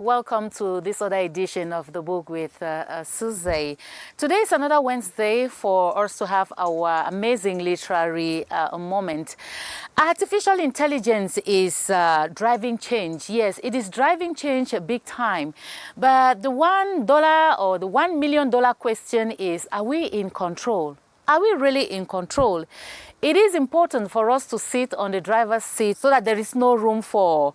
welcome to this other edition of the book with Suze. Today is another Wednesday for us to have our amazing literary moment. Artificial intelligence is driving change. Yes, it is driving change big time. But the $1 or the $1 million question is, are we in control? Are we really in control? It is important for us to sit on the driver's seat so that there is no room for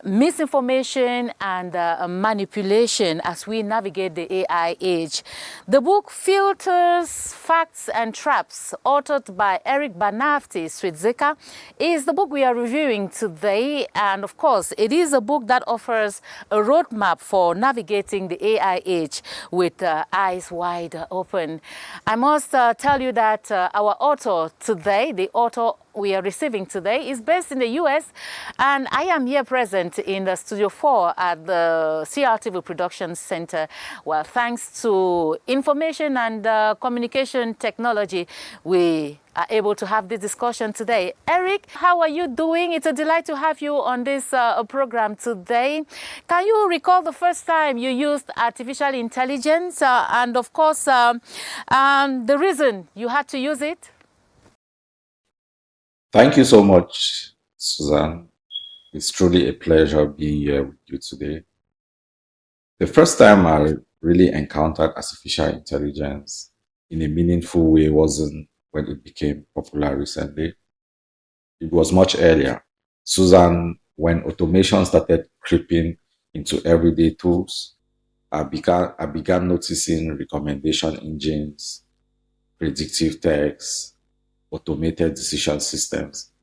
misinformation and manipulation as we navigate the AI age. The book Filters, Facts and Traps, authored by Eric BANNAVTI SUISEKA, is the book we are reviewing today. And of course, it is a book that offers a roadmap for navigating the AI age with eyes wide open. I must tell you that our author today, the author we are receiving today, is based in the US, and I am here present in the Studio 4 at the CRTV Production Center. Well, thanks to information and communication technology, we are able to have this discussion today. Eric, how are you doing? It's a delight to have you on this program today. Can you recall the first time you used artificial intelligence and of course the reason you had to use it? Thank you so much, Suzanne. It's truly a pleasure being here with you today. The first time I really encountered artificial intelligence in a meaningful way wasn't when it became popular recently. It was much earlier. Suzanne, when automation started creeping into everyday tools, I began noticing recommendation engines, predictive text, automated decision systems,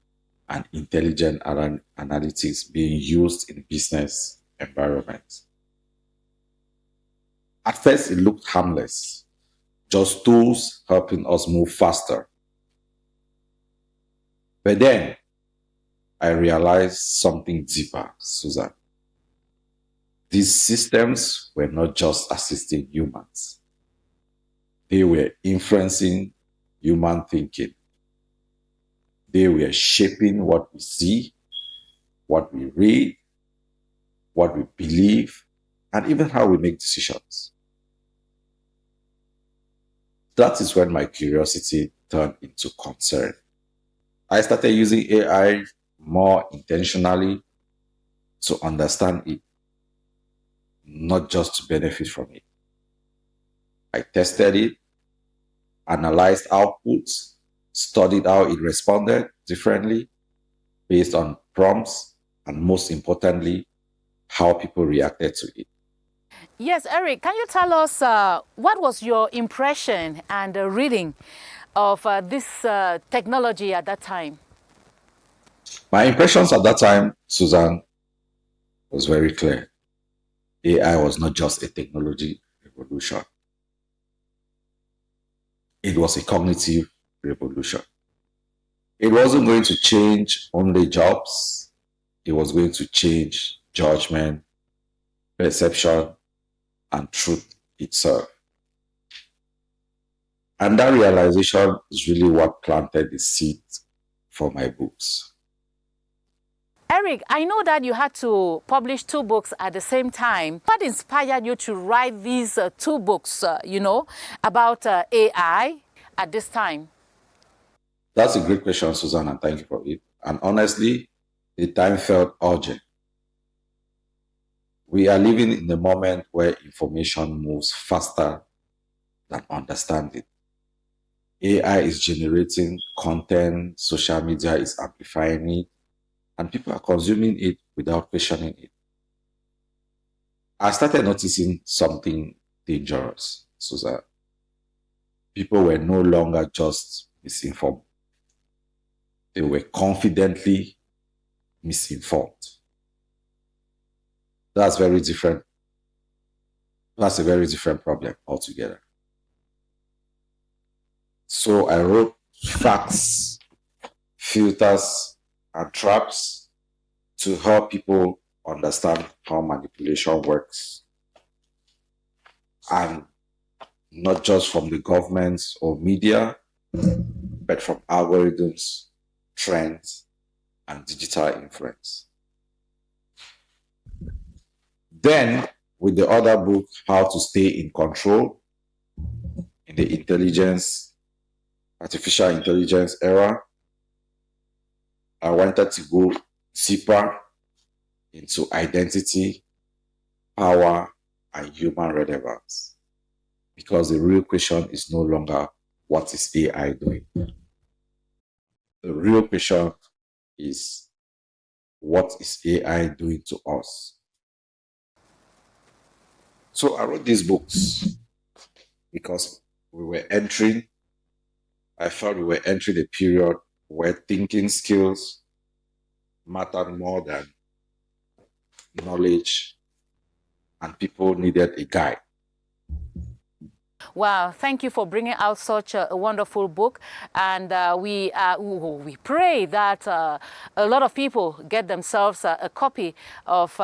and intelligent analytics being used in business environments. At first, it looked harmless, just tools helping us move faster. But then, I realized something deeper, Susan. These systems were not just assisting humans. They were influencing human thinking. They were shaping what we see, what we read, what we believe, and even how we make decisions. That is when my curiosity turned into concern. I started using AI more intentionally to understand it, not just to benefit from it. I tested it, analyzed outputs, studied how it responded differently based on prompts, and most importantly, how people reacted to it. Yes, Eric, can you tell us what was your impression and reading of this technology at that time? My impressions at that time, Suzanne, was very clear. AI was not just a technology revolution. It was a cognitive revolution. It wasn't going to change only jobs. It was going to change judgment, perception, and truth itself. And that realization is really what planted the seed for my books. Eric, I know that you had to publish 2 books at the same time. What inspired you to write these 2 books, about AI at this time? That's a great question, Susan, and thank you for it. And honestly, the time felt urgent. We are living in a moment where information moves faster than understanding. AI is generating content, social media is amplifying it, and people are consuming it without questioning it. I started noticing something dangerous, Susan. People were no longer just misinformed. They were confidently misinformed. That's very different. That's a very different problem altogether. So I wrote Facts, Filters, and Traps to help people understand how manipulation works. And not just from the governments or media, but from algorithms, trends, and digital influence. Then, with the other book, How to Stay in Control in the artificial intelligence era, I wanted to go deeper into identity, power, and human relevance. Because the real question is no longer, what is AI doing? The real question is, what is AI doing to us? So I wrote these books because I felt we were entering a period where thinking skills mattered more than knowledge, and people needed a guide. Wow, thank you for bringing out such a wonderful book. And we pray that a lot of people get themselves a copy of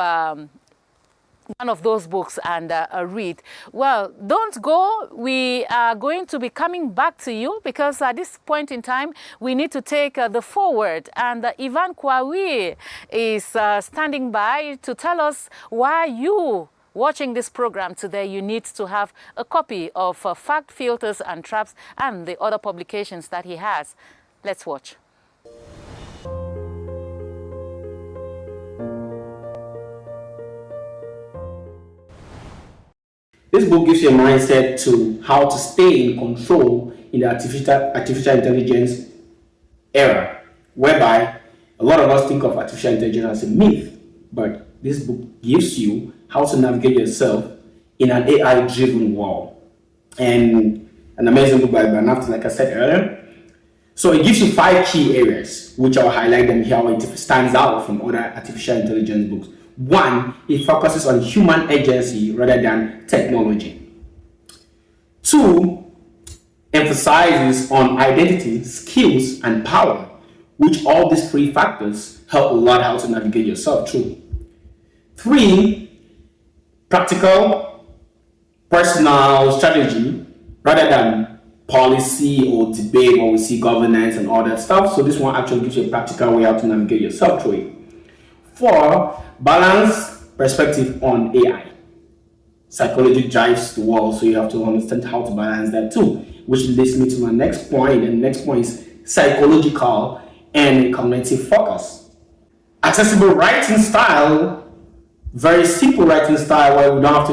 one of those books and read. Well, don't go. We are going to be coming back to you because at this point in time, we need to take the forward. And Ivan Kwawi is standing by to tell us why you watching this program today, you need to have a copy of Fact, Filters and Traps and the other publications that he has. Let's watch. This book gives you a mindset to how to stay in control in the artificial intelligence era, whereby a lot of us think of artificial intelligence as a myth, but this book gives you how to navigate yourself in an AI-driven world. And an amazing book by BANNAVTI, like I said earlier. So it gives you 5 key areas, which I'll highlight them here, how it stands out from other artificial intelligence books. 1, it focuses on human agency rather than technology. 2, emphasizes on identity, skills, and power, which all these 3 factors help a lot how to navigate yourself through. 3, practical, personal strategy rather than policy or debate or we see governance and all that stuff. So this one actually gives you a practical way how to navigate yourself through it. 4, balanced perspective on AI. Psychology drives the world, so you have to understand how to balance that too, which leads me to my next point. And the next point is psychological and cognitive focus. Accessible writing style, very simple writing style where you don't have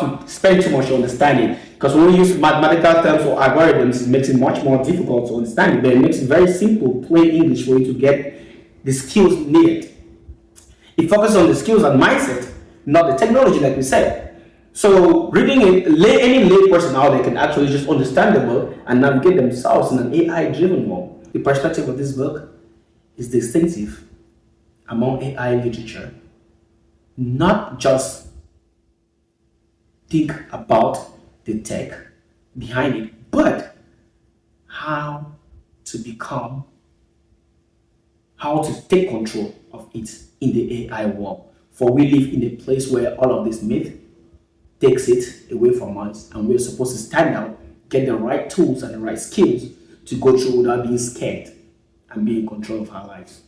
to spend too much to understand it. Because when we use mathematical terms or algorithms, it makes it much more difficult to understand it, but it makes it very simple, plain English for you to get the skills needed. It focuses on the skills and mindset, not the technology, like we said. So reading it, any lay person out there can actually just understand the book and navigate themselves in an AI-driven world. The perspective of this book is distinctive among AI literature. Not just think about the tech behind it, but how to take control of it in the AI world. For we live in a place where all of this myth takes it away from us, and we're supposed to stand out, get the right tools and the right skills to go through without being scared and be in control of our lives.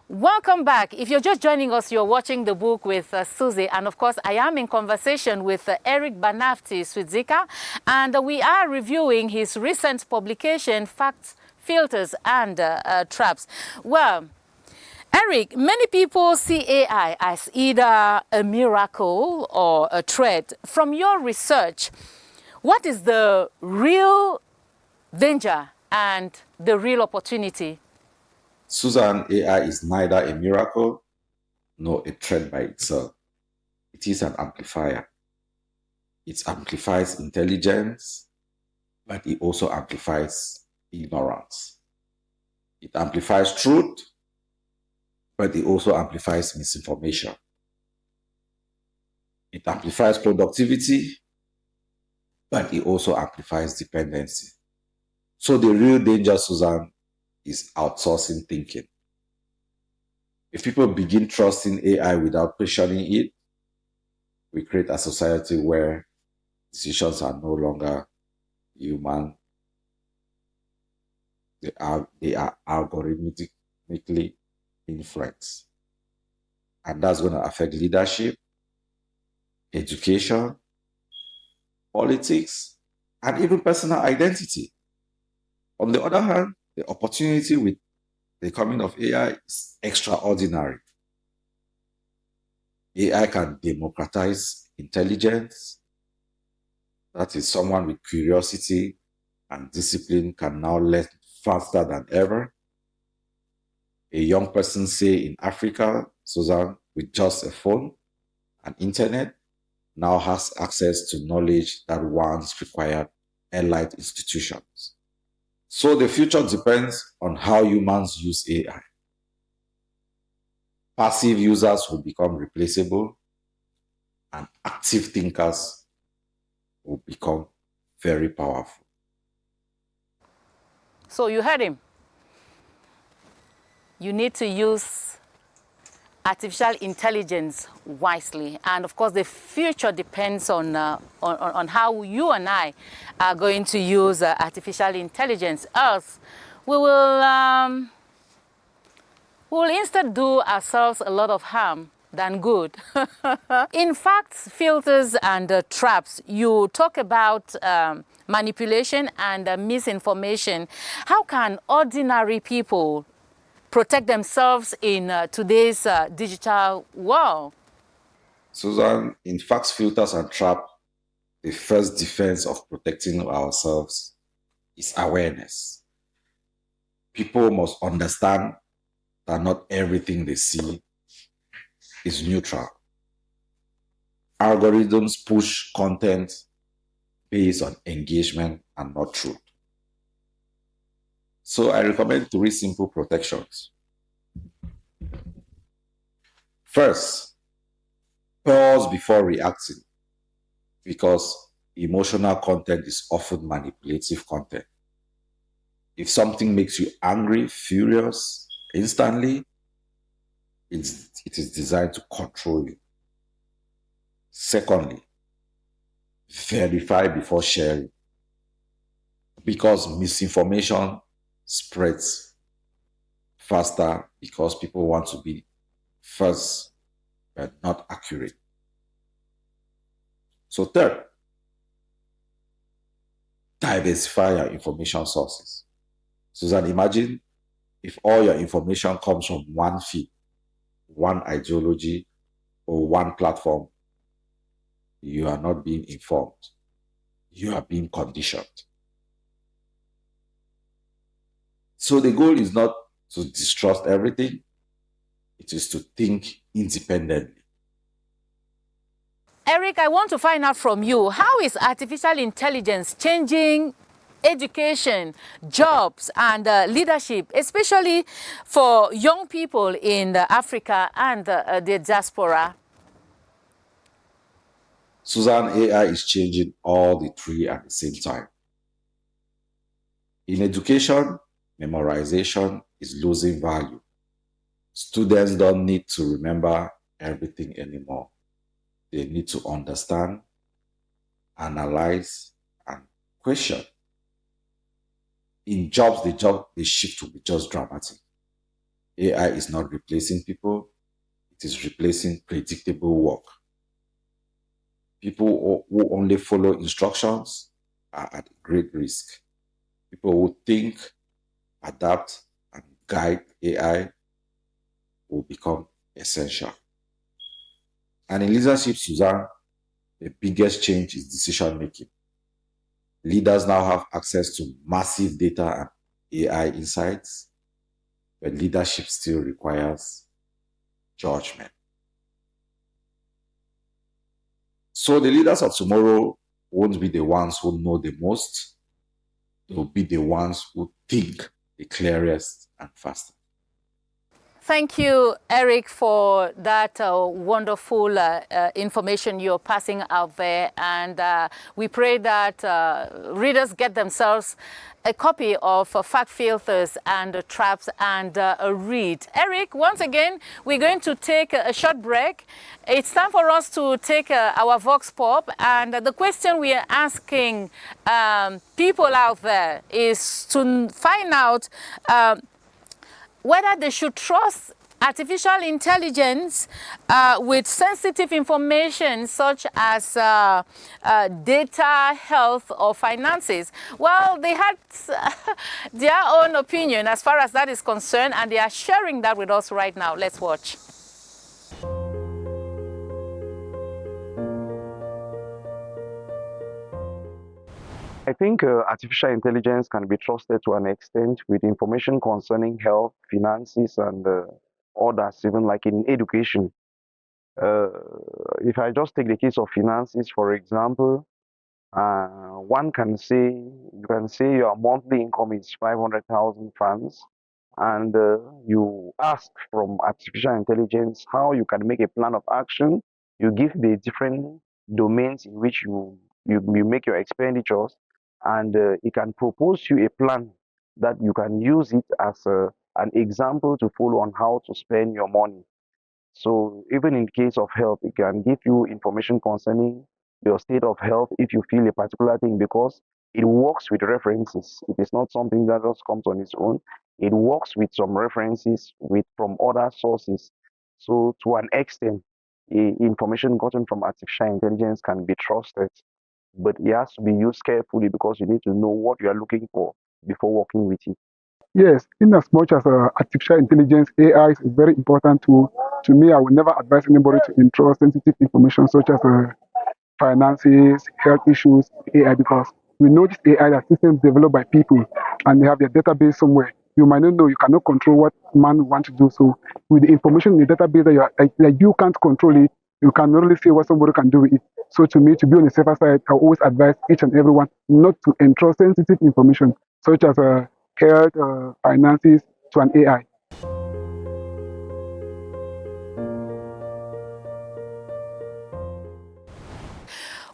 Welcome back. If you're just joining us, you're watching The Book with Susie. And of course, I am in conversation with Eric BANNAVTI SUISEKA. And we are reviewing his recent publication, Facts, Filters and Traps. Well, Eric, many people see AI as either a miracle or a threat. From your research, what is the real danger and the real opportunity? Susan, AI is neither a miracle nor a threat by itself. It is an amplifier. It amplifies intelligence, but it also amplifies ignorance. It amplifies truth, but it also amplifies misinformation. It amplifies productivity, but it also amplifies dependency. So the real danger, Susan, is outsourcing thinking. If people begin trusting AI without questioning it, we create a society where decisions are no longer human, They are algorithmically influenced. And that's going to affect leadership, education, politics, and even personal identity. On the other hand, the opportunity with the coming of AI is extraordinary. AI can democratize intelligence. That is, someone with curiosity and discipline can now learn faster than ever. A young person, say in Africa, Susan, with just a phone and internet, now has access to knowledge that once required elite institutions. So the future depends on how humans use AI. Passive users will become replaceable, and active thinkers will become very powerful. So you heard him. You need to use artificial intelligence wisely, and of course the future depends on how you and I are going to use artificial intelligence. Else we will instead do ourselves a lot of harm than good. In facts, filters and traps, you talk about manipulation and misinformation. How can ordinary people protect themselves in today's digital world? Susan, in facts, filters, and trap, the first defense of protecting ourselves is awareness. People must understand that not everything they see is neutral. Algorithms push content based on engagement and not truth. So I recommend 3 simple protections. First, pause before reacting, because emotional content is often manipulative content. If something makes you angry, furious, instantly, it is designed to control you. Secondly, verify before sharing, because misinformation spreads faster because people want to be first but not accurate. So third, diversify your information sources. Susan, imagine if all your information comes from one feed, one ideology, or one platform. You are not being informed. You are being conditioned. So the goal is not to distrust everything. It is to think independently. Eric, I want to find out from you, how is artificial intelligence changing education, jobs, and leadership, especially for young people in Africa and the diaspora? Susan, AI is changing all the 3 at the same time. In education, memorization is losing value. Students don't need to remember everything anymore. They need to understand, analyze, and question. In jobs, the shift will be just dramatic. AI is not replacing people. It is replacing predictable work. People who only follow instructions are at great risk. People who think, adapt, and guide AI will become essential. And in leadership, Susan, the biggest change is decision making. Leaders now have access to massive data and AI insights, but leadership still requires judgment. So the leaders of tomorrow won't be the ones who know the most. They will be the ones who think the clearest and fastest. Thank you, Eric, for that wonderful information you're passing out there. And we pray that readers get themselves a copy of Fact Filters and Traps and read. Eric, once again, we're going to take a short break. It's time for us to take our Vox Pop. And the question we are asking people out there is to find out whether they should trust artificial intelligence with sensitive information such as data, health, or finances. Well, they had their own opinion as far as that is concerned, and they are sharing that with us right now. Let's watch. I think artificial intelligence can be trusted to an extent with information concerning health, finances, and others, even like in education. If I just take the case of finances, for example, one can say, you can say your monthly income is 500,000 francs, and you ask from artificial intelligence how you can make a plan of action. You give the different domains in which you make your expenditures, and it can propose you a plan that you can use it as an example to follow on how to spend your money. So even in case of health, it can give you information concerning your state of health if you feel a particular thing, because it works with references. It is not something that just comes on its own. It works with some references from other sources. So to an extent, information gotten from artificial intelligence can be trusted, but it has to be used carefully because you need to know what you are looking for before working with it. Yes, in as much as artificial intelligence, AI is a very important tool. To me, I would never advise anybody to entrust sensitive information such as finances, health issues, AI, because we know this AI are systems developed by people and they have their database somewhere. You might not know, you cannot control what man wants to do. So with the information in the database that you can't control it, you can only say what somebody can do with it. So to me, to be on the safer side, I always advise each and everyone not to entrust sensitive information such as health, finances to an AI.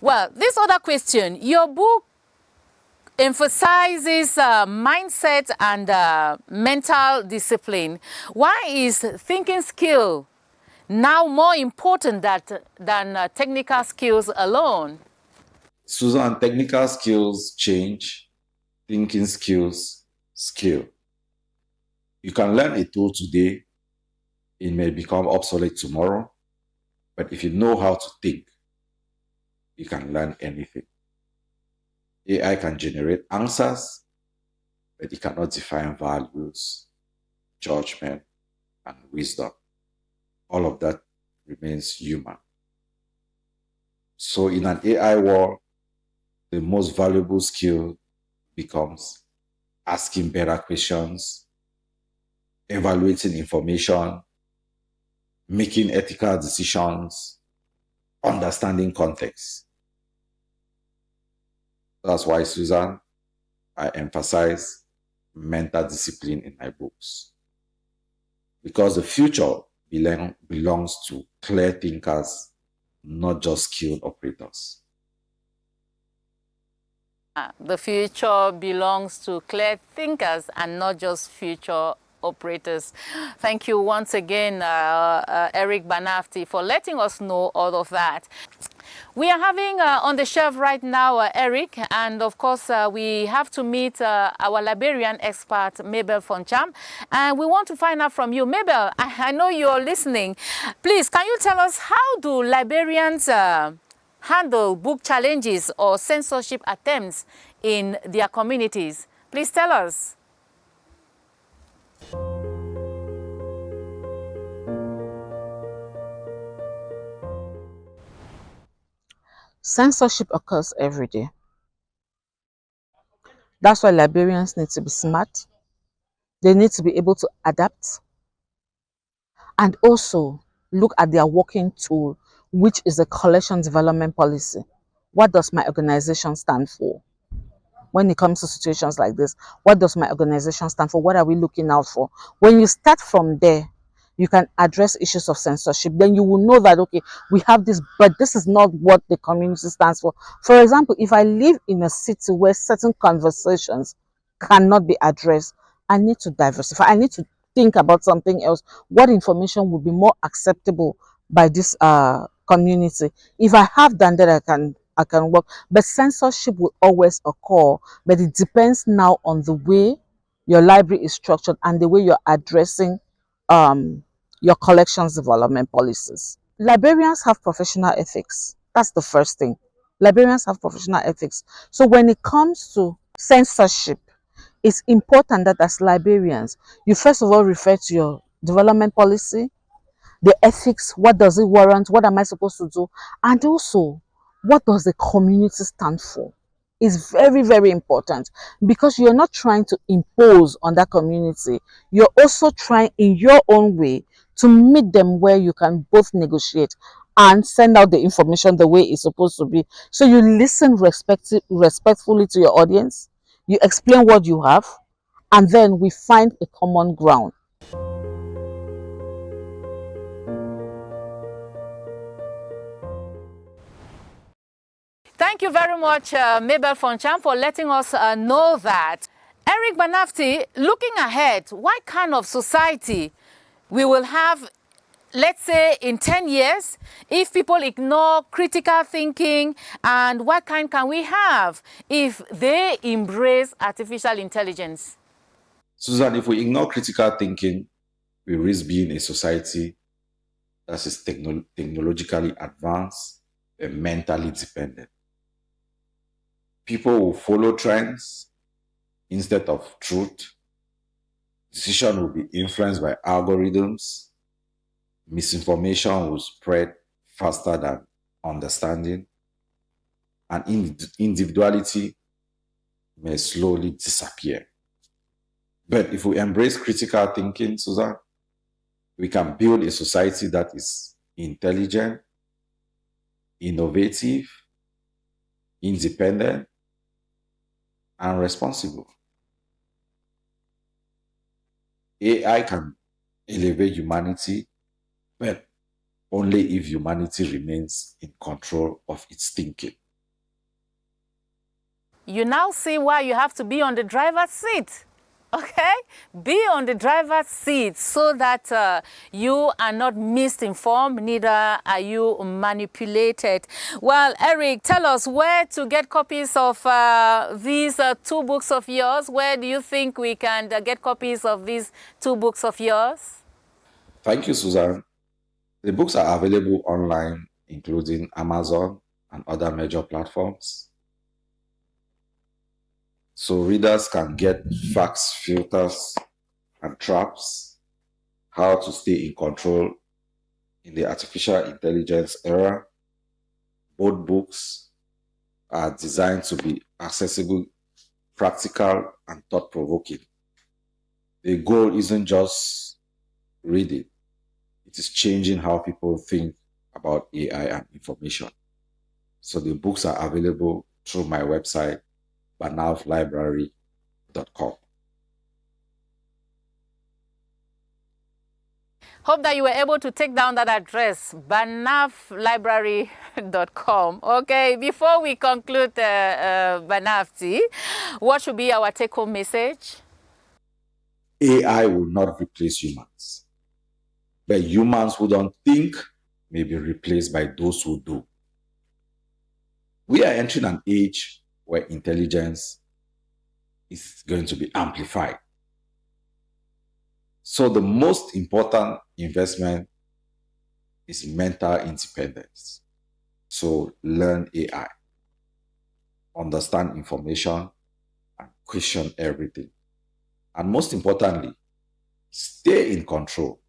Well, this other question, your book emphasizes mindset and mental discipline. Why is thinking skill now more important than technical skills alone? Susan, technical skills change, thinking skills skill. You can learn a tool today, it may become obsolete tomorrow, but if you know how to think, you can learn anything. AI can generate answers, but it cannot define values, judgment, and wisdom. All of that remains human. So in an AI world, the most valuable skill becomes asking better questions, evaluating information, making ethical decisions, understanding context. That's why, Susan, I emphasize mental discipline in my books. Because the future belongs to clear thinkers, not just skilled operators. The future belongs to clear thinkers and not just future operators. Thank you once again, Eric BANNAVTI, for letting us know all of that. We are having on the shelf right now, Eric, and of course we have to meet our Liberian expert, Mabel Foncham, and we want to find out from you. Mabel, I know you're listening. Please, can you tell us, how do Liberians handle book challenges or censorship attempts in their communities? Please tell us. Censorship occurs every day. That's why Liberians need to be smart. They need to be able to adapt and also look at their working tool, which is a collection development policy. What does my organization stand for? When it comes to situations like this, what does my organization stand for? What are we looking out for? When you start from there, you can address issues of censorship. Then you will know that, okay, we have this, but this is not what the community stands for. For example, if I live in a city where certain conversations cannot be addressed, I need to diversify. I need to think about something else. What information would be more acceptable by this community? If I have done that, I can work. But censorship will always occur. But it depends now on the way your library is structured and the way you're addressing your collections development policies. Librarians have professional ethics. That's the first thing. Librarians have professional ethics. So when it comes to censorship, it's important that as librarians, you first of all refer to your development policy, the ethics, what does it warrant, what am I supposed to do, and also what does the community stand for. Is very, very important, because you're not trying to impose on that community. You're also trying in your own way to meet them where you can both negotiate and send out the information the way it's supposed to be. So you listen respectfully to your audience, you explain what you have, and then we find a common ground. Thank you very much, Mabel Fonchan, for letting us know that. Eric BANNAVTI, looking ahead, what kind of society we will have, let's say, in 10 years, if people ignore critical thinking, and what kind can we have if they embrace artificial intelligence? Susan, if we ignore critical thinking, we risk being a society that is technologically advanced and mentally dependent. People will follow trends instead of truth. Decision will be influenced by algorithms. Misinformation will spread faster than understanding. And individuality may slowly disappear. But if we embrace critical thinking, Susan, we can build a society that is intelligent, innovative, independent, and responsible. AI can elevate humanity, but only if humanity remains in control of its thinking. You now see why you have to be on the driver's seat. Okay? Be on the driver's seat so that you are not misinformed, neither are you manipulated. Well, Eric, tell us where to get copies of these two books of yours. Where do you think we can get copies of these two books of yours? Thank you, Susan. The books are available online, including Amazon and other major platforms. So readers can get facts, filters, and traps, how to stay in control in the artificial intelligence era. Both books are designed to be accessible, practical, and thought-provoking. The goal isn't just reading. It is changing how people think about AI and information. So the books are available through my website, bannavlibrary.com. Hope that you were able to take down that address, bannavlibrary.com. Okay, before we conclude, BANNAVTI, what should be our take-home message? AI will not replace humans, but humans who don't think may be replaced by those who do. We are entering an age where intelligence is going to be amplified. So the most important investment is mental independence. So learn AI, understand information, and question everything. And most importantly, stay in control.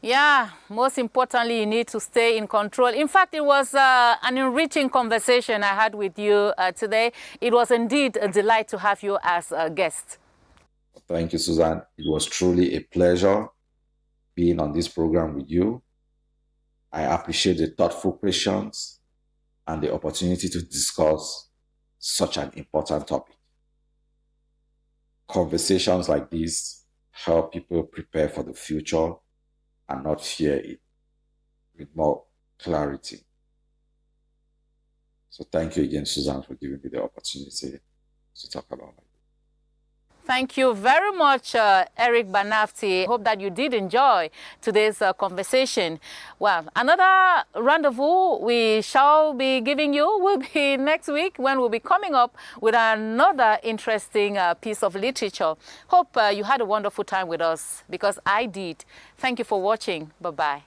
Yeah, most importantly, you need to stay in control. In fact, it was an enriching conversation I had with you today. It was indeed a delight to have you as a guest. Thank you, Susan. It was truly a pleasure being on this program with you. I appreciate the thoughtful questions and the opportunity to discuss such an important topic. Conversations like this help people prepare for the future and not fear it, with more clarity. So thank you again, Susan, for giving me the opportunity to talk about it. Thank you very much, Eric BANNAVTI. Hope that you did enjoy today's conversation. Well, another rendezvous we shall be giving you will be next week, when we'll be coming up with another interesting piece of literature. Hope you had a wonderful time with us, because I did. Thank you for watching. Bye-bye.